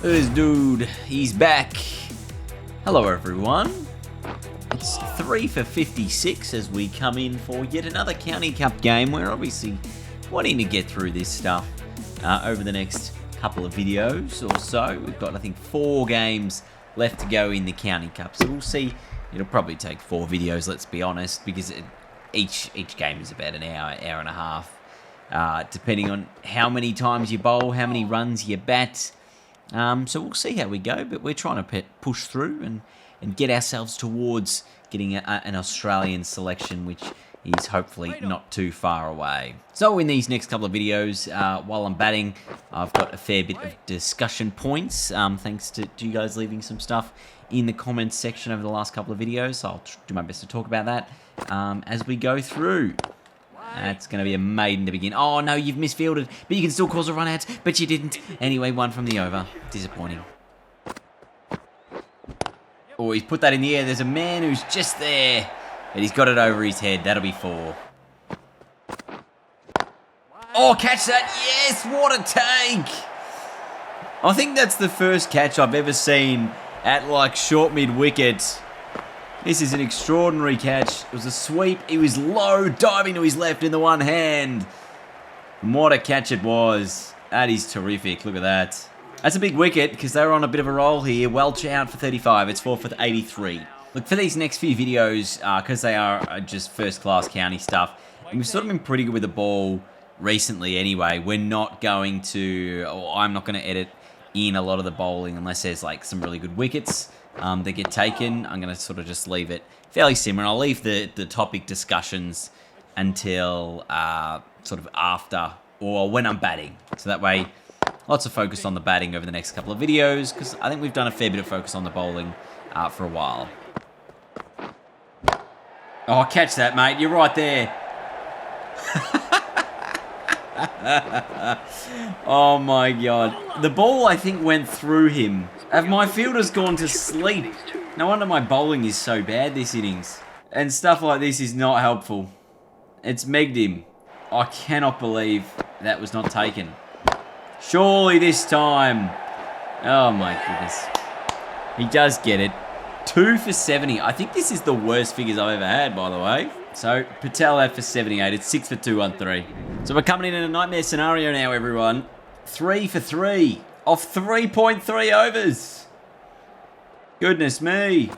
This dude, he's back. Hello everyone. It's 3 for 56 as we come in for yet another County Cup game. We're obviously wanting to get through this stuff over the next couple of videos or so. We've got, I think, 4 games left to go in the County Cup. So we'll see. It'll probably take 4 videos, let's be honest, because each game is about an hour, hour and a half, depending on how many times you bowl, how many runs you bat. So we'll see how we go, but we're trying to push through and get ourselves towards getting an Australian selection, which is hopefully not too far away. So in these next couple of videos, while I'm batting, I've got a fair bit of discussion points, thanks to you guys leaving some stuff in the comments section over the last couple of videos. So I'll do my best to talk about that as we go through. That's going to be a maiden to begin. Oh, no, you've misfielded, but you can still cause a run out, but you didn't. Anyway, 1 from the over. Disappointing. Oh, he's put that in the air. There's a man who's just there, but he's got it over his head. That'll be 4. Oh, catch that. Yes, what a take. I think that's the first catch I've ever seen at, like, short mid-wicket. This is an extraordinary catch. It was a sweep. He was low, diving to his left in the one hand. And what a catch it was. That is terrific. Look at that. That's a big wicket because they were on a bit of a roll here. Welch out for 35. It's 4 for 83. Look, for these next few videos, because they are just first-class county stuff, and we've sort of been pretty good with the ball recently anyway, we're not going to, or I'm not going to edit in a lot of the bowling unless there's like some really good wickets that get taken. I'm going to sort of just leave it fairly similar. I'll leave the topic discussions until sort of after or when I'm batting. So that way, lots of focus on the batting over the next couple of videos, because I think we've done a fair bit of focus on the bowling for a while. Oh, catch that, mate. You're right there. Oh, my God. The ball, I think, went through him. Have my fielders gone to sleep? No wonder my bowling is so bad this innings. And stuff like this is not helpful. It's megged him. I cannot believe that was not taken. Surely this time. Oh, my goodness. He does get it. 2 for 70. I think this is the worst figures I've ever had, by the way. So, Patel out for 78. It's 6 for 213. So we're coming in a nightmare scenario now, everyone. 3 for 3 off 3.3 overs. Goodness me.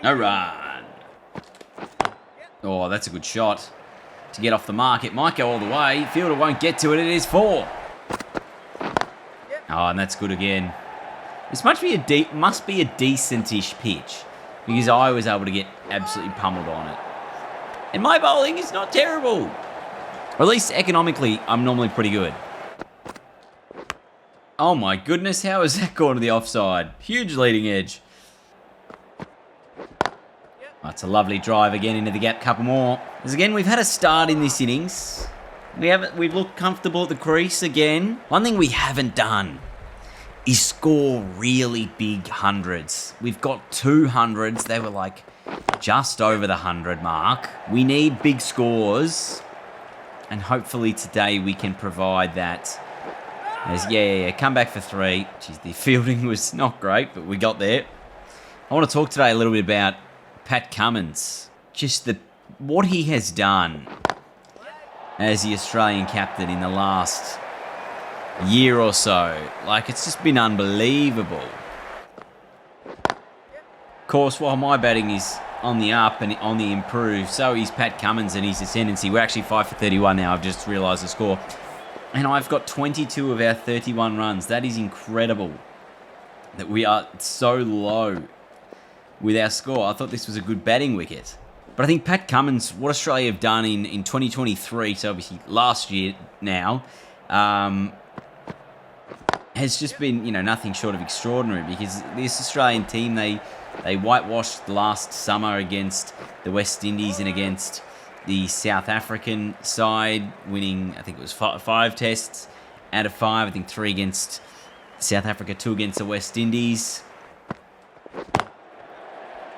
No run. Oh, that's a good shot. To get off the mark, it might go all the way. Fielder won't get to it. It is 4. Oh, and that's good again. This must be a decent-ish pitch, because I was able to get absolutely pummeled on it. And my bowling is not terrible. Or at least economically, I'm normally pretty good. Oh my goodness, how has that gone to the offside? Huge leading edge. That's a lovely drive again into the gap, couple more. As again, we've had a start in this innings. We've looked comfortable at the crease again. One thing we haven't done is score really big hundreds. We've got 2 hundreds. They were like just over the 100 mark. We need big scores, and hopefully today we can provide that. Yeah, come back for 3. Jeez, the fielding was not great, but we got there. I want to talk today a little bit about Pat Cummins. Just what he has done as the Australian captain in the last year or so. Like, it's just been unbelievable. Of course, while my batting is on the up and on the improve, so is Pat Cummins and his ascendancy. We're actually 5 for 31 now. I've just realised the score. And I've got 22 of our 31 runs. That is incredible that we are so low with our score. I thought this was a good batting wicket. But I think Pat Cummins, what Australia have done in 2023, so obviously last year now, has just been, nothing short of extraordinary, because this Australian team, they whitewashed last summer against the West Indies and against the South African side, winning, I think it was 5 tests out of 5. I think 3 against South Africa, 2 against the West Indies.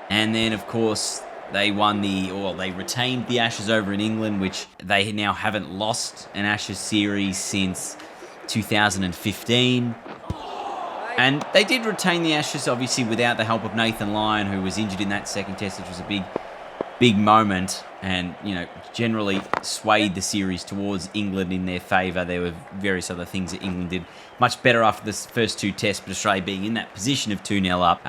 And then, of course, they retained the Ashes over in England, which they now haven't lost an Ashes series since 2015. And they did retain the Ashes, obviously, without the help of Nathan Lyon, who was injured in that second test, which was a big moment, and, generally swayed the series towards England in their favour. There were various other things that England did much better after the first two tests, but Australia being in that position of 2-0 up,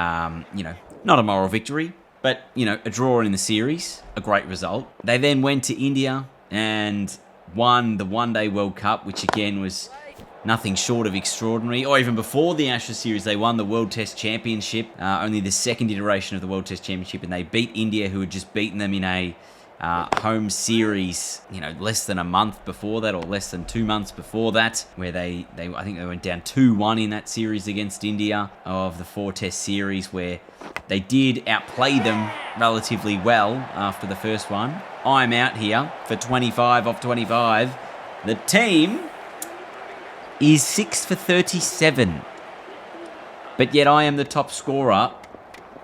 not a moral victory, but, a draw in the series, a great result. They then went to India and won the One-Day World Cup, which again was nothing short of extraordinary. Or even before the Ashes series, they won the World Test Championship, only the second iteration of the World Test Championship, and they beat India, who had just beaten them in a home series, less than a month before that, or less than 2 months before that, where I think they went down 2-1 in that series against India of the 4-test series, where they did outplay them relatively well after the first one. I'm out here for 25 off 25. The team is 6 for 37. But yet I am the top scorer,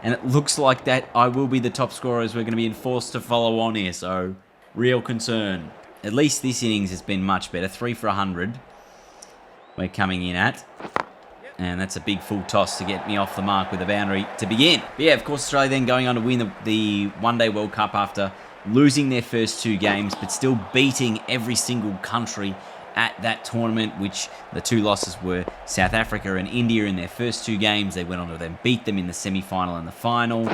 and it looks like that I will be the top scorer as we're going to be enforced to follow on here, so real concern. At least this innings has been much better. 3 for 100 we're coming in at. And that's a big full toss to get me off the mark with a boundary to begin. But yeah, of course, Australia then going on to win the One-Day World Cup after losing their first 2 games, but still beating every single country at that tournament, which the 2 losses were South Africa and India in their first 2 games. They went on to then beat them in the semi-final and the final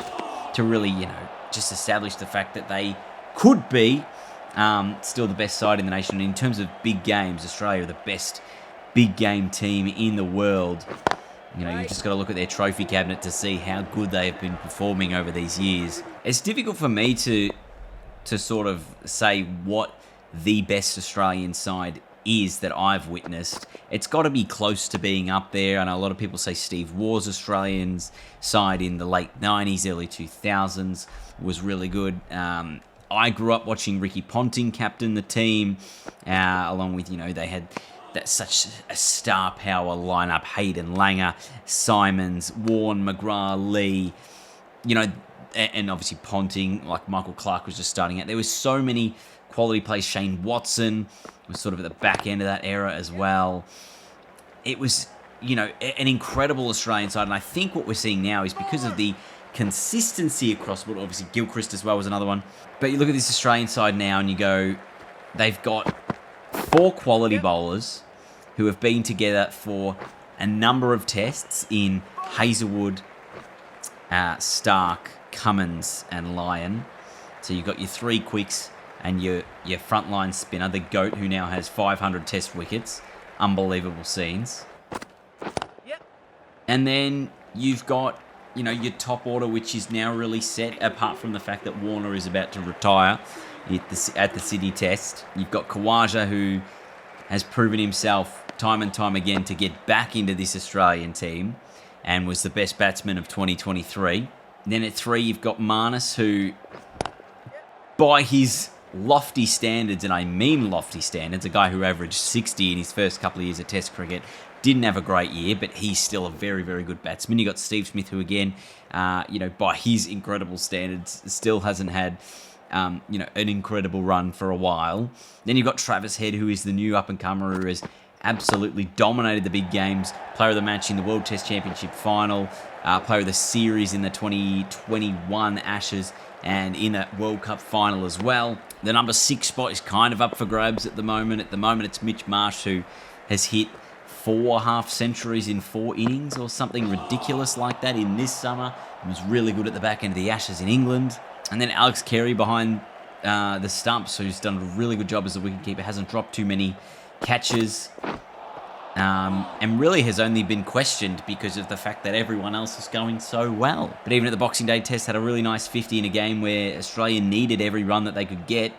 to really, just establish the fact that they could be still the best side in the nation. And in terms of big games, Australia are the best big game team in the world. You've just got to look at their trophy cabinet to see how good they have been performing over these years. It's difficult for me to sort of say what the best Australian side is that I've witnessed. It's got to be close to being up there. I know a lot of people say Steve Waugh's Australians side in the late 90s, early 2000s was really good. I grew up watching Ricky Ponting captain the team, along with, they had that's such a star power lineup. Hayden Langer, Simons, Warne, McGrath, Lee, and obviously Ponting, like Michael Clark was just starting out. There was so many quality plays. Shane Watson was sort of at the back end of that era as well. It was, an incredible Australian side. And I think what we're seeing now is because of the consistency across the board. Obviously Gilchrist as well was another one. But you look at this Australian side now and you go, they've got 4 quality bowlers who have been together for a number of tests in Hazelwood, Stark, Cummins and Lyon. So you've got your 3 quicks and your frontline spinner, the GOAT, who now has 500 test wickets. Unbelievable scenes. Yep. And then you've got, your top order, which is now really set, apart from the fact that Warner is about to retire at the Sydney Test. You've got Khawaja, who has proven himself time and time again to get back into this Australian team and was the best batsman of 2023. Then at 3, you've got Marnus, who, by his lofty standards, and I mean lofty standards, a guy who averaged 60 in his first couple of years of Test cricket, didn't have a great year, but he's still a very, very good batsman. You got Steve Smith, who again, by his incredible standards, still hasn't had an incredible run for a while. Then you've got Travis Head, who is the new up-and-comer, who has absolutely dominated the big games. Player of the match in the World Test Championship final, player of the series in the 2021 Ashes, and in a World Cup final as well. The number 6 spot is kind of up for grabs at the moment. At the moment, it's Mitch Marsh, who has hit 4 half-centuries in 4 innings or something ridiculous like that in this summer. He was really good at the back end of the Ashes in England. And then Alex Carey behind the stumps, who's done a really good job as a wicketkeeper, hasn't dropped too many catches, and really has only been questioned because of the fact that everyone else is going so well. But even at the Boxing Day Test, had a really nice 50 in a game where Australia needed every run that they could get.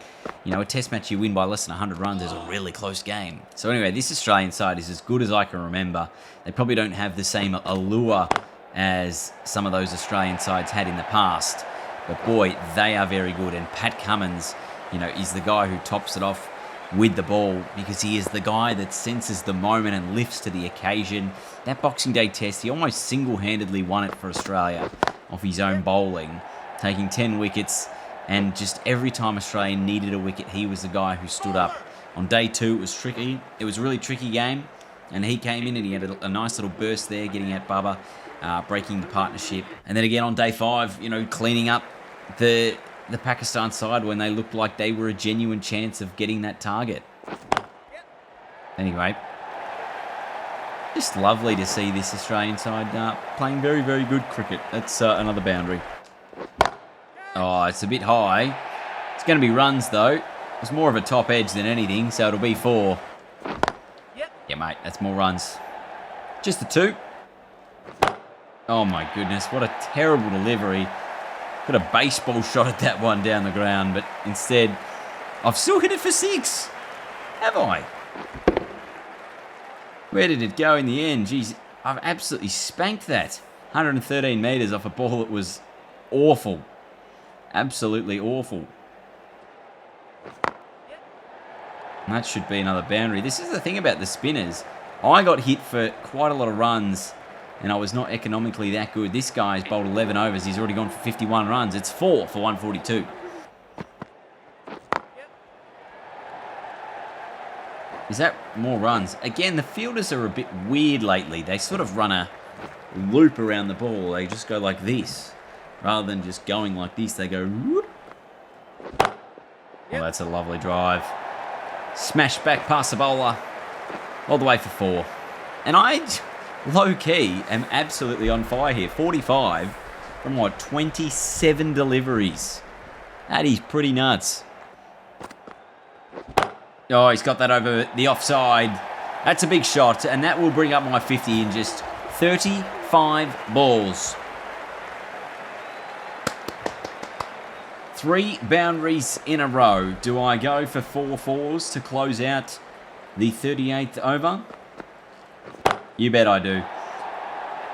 A Test match you win by less than 100 runs is a really close game. So anyway, this Australian side is as good as I can remember. They probably don't have the same allure as some of those Australian sides had in the past. But boy, they are very good. And Pat Cummins, is the guy who tops it off with the ball, because he is the guy that senses the moment and lifts to the occasion. That Boxing Day Test, he almost single-handedly won it for Australia off his own bowling, taking 10 wickets, and just every time Australia needed a wicket, he was the guy who stood up. On day 2, it was tricky. It was a really tricky game. And he came in and he had a nice little burst there, getting at Bubba, breaking the partnership. And then again on day 5, you know, cleaning up the Pakistan side when they looked like they were a genuine chance of getting that target. Anyway, just lovely to see this Australian side playing very, very good cricket. That's another boundary. Oh, it's a bit high. It's going to be runs, though. It's more of a top edge than anything, so it'll be 4. Yeah, mate, that's more runs. Just the 2. Oh, my goodness. What a terrible delivery. Got a baseball shot at that one down the ground, but instead, I've still hit it for 6. Have I? Where did it go in the end? Jeez, I've absolutely spanked that. 113 metres off a ball that was awful. Absolutely awful. And that should be another boundary. This is the thing about the spinners. I got hit for quite a lot of runs, and I was not economically that good. This guy's bowled 11 overs. He's already gone for 51 runs. It's 4 for 142. Is that more runs? Again, the fielders are a bit weird lately. They sort of run a loop around the ball. They just go like this. Rather than just going like this, they go whoop. Oh, that's a lovely drive. Smash back past the bowler. All the way for 4. And I, low-key, am absolutely on fire here. 45 from, what, 27 deliveries. That is pretty nuts. Oh, he's got that over the offside. That's a big shot, and that will bring up my 50 in just 35 balls. 3 boundaries in a row. Do I go for 4 fours to close out the 38th over? You bet I do.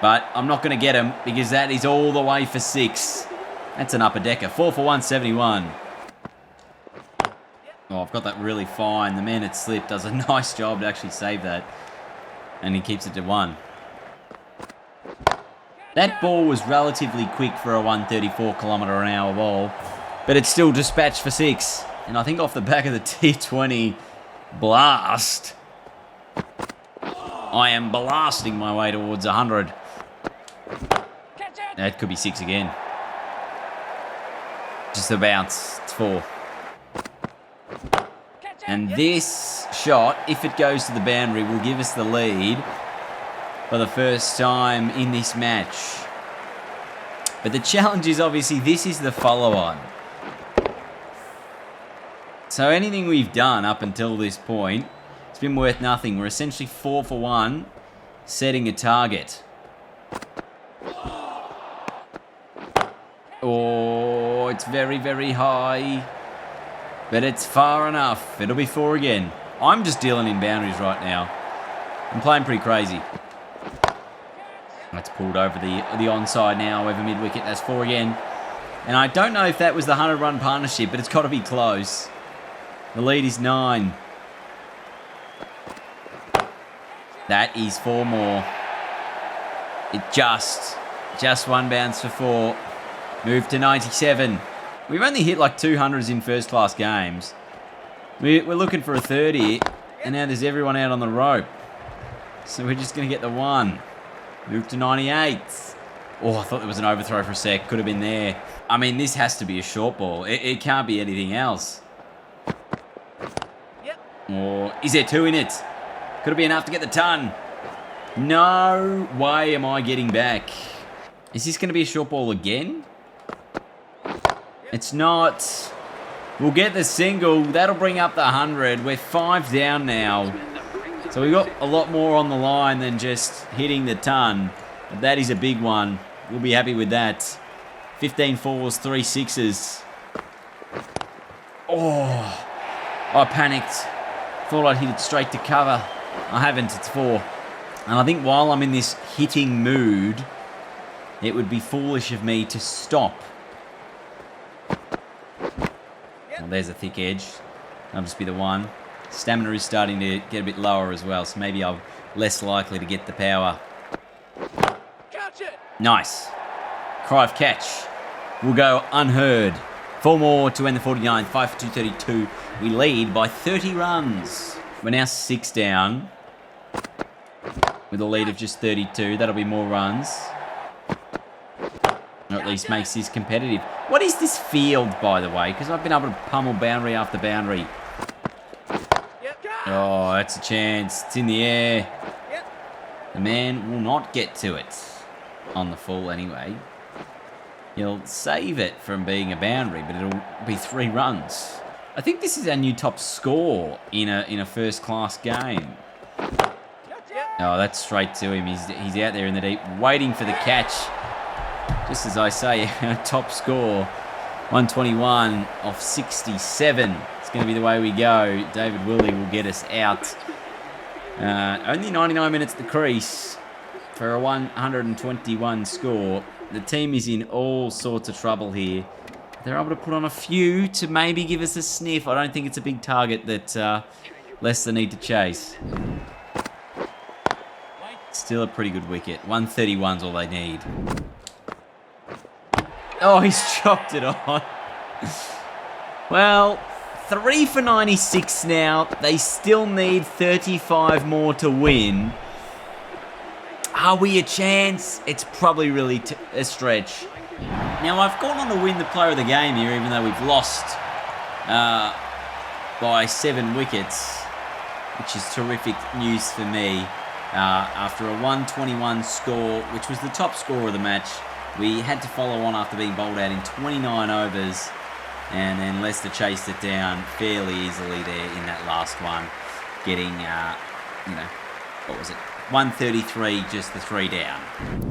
But I'm not going to get him because that is all the way for 6. That's an upper decker. 4 for 171. Oh, I've got that really fine. The man at slip does a nice job to actually save that. And he keeps it to 1. That ball was relatively quick for a 134 km/h ball. But it's still dispatched for 6. And I think off the back of the T20 blast, I am blasting my way towards 100. That could be 6 again. Just a bounce. It's 4. And this shot, if it goes to the boundary, will give us the lead for the first time in this match. But the challenge is obviously this is the follow-on. So anything we've done up until this point, it's been worth nothing. We're essentially 4 for 1, setting a target. Oh, it's very, very high. But it's far enough. It'll be 4 again. I'm just dealing in boundaries right now. I'm playing pretty crazy. That's pulled over the onside now, over mid-wicket. That's 4 again. And I don't know if that was the 100-run partnership, but it's got to be close. The lead is 9. That is 4 more. It just 1 bounce for 4. Move to 97. We've only hit like 200s in first-class games. We're looking for a 30, and now there's everyone out on the rope. So we're just going to get the 1. Move to 98. Oh, I thought there was an overthrow for a sec. Could have been there. I mean, this has to be a short ball. It can't be anything else. Or is there 2 in it? Could it be enough to get the ton? No way am I getting back. Is this going to be a short ball again? It's not. We'll get the single. That'll bring up the 100. We're 5 down now. So we've got a lot more on the line than just hitting the ton. But that is a big one. We'll be happy with that. 15 fours, 3 sixes. Oh, I panicked. Thought I'd hit it straight to cover. I haven't. It's 4. And I think while I'm in this hitting mood, it would be foolish of me to stop. Well, there's a thick edge. That'll just be the 1. Stamina is starting to get a bit lower as well, so maybe I'm less likely to get the power. Catch it. Nice. Cry of catch will go unheard. 4 more to end the 49th. 5 for 232. We lead by 30 runs. We're now 6 down. with a lead of just 32. That'll be more runs. Or at least makes this competitive. What is this field, by the way? Because I've been able to pummel boundary after boundary. Oh, that's a chance. It's in the air. The man will not get to it. On the full, anyway. He'll save it from being a boundary, but it'll be 3 runs. I think this is our new top score in a first-class game. Oh, that's straight to him. He's out there in the deep, waiting for the catch. Just as I say, our top score, 121 off 67. It's going to be the way we go. David Willey will get us out. Only 99 minutes at the crease for a 121 score. The team is in all sorts of trouble here. They're able to put on a few to maybe give us a sniff. I don't think it's a big target that Leicester need to chase. Still a pretty good wicket. 131's all they need. Oh, he's chopped it on. Well, 3 for 96 now. They still need 35 more to win. Are we a chance? It's probably really a stretch. Now, I've gone on to win the player of the game here, even though we've lost by 7 wickets, which is terrific news for me. After a 121 score, which was the top score of the match, we had to follow on after being bowled out in 29 overs, and then Leicester chased it down fairly easily there in that last one, getting, what was it? 133, just the 3 down.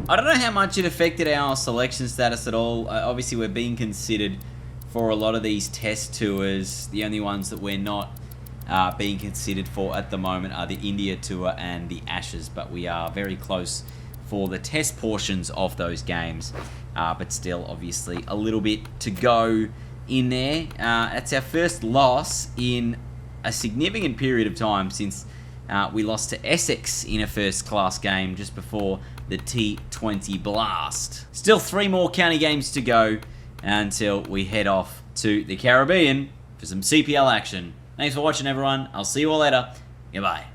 I don't know how much it affected our selection status at all. Obviously, we're being considered for a lot of these test tours. The only ones that we're not being considered for at the moment are the India tour and the Ashes, but we are very close for the test portions of those games. But still, obviously, a little bit to go in there. That's our first loss in a significant period of time since we lost to Essex in a first-class game just before the T20 blast. Still 3 more county games to go until we head off to the Caribbean for some CPL action. Thanks for watching, everyone. I'll see you all later. Goodbye.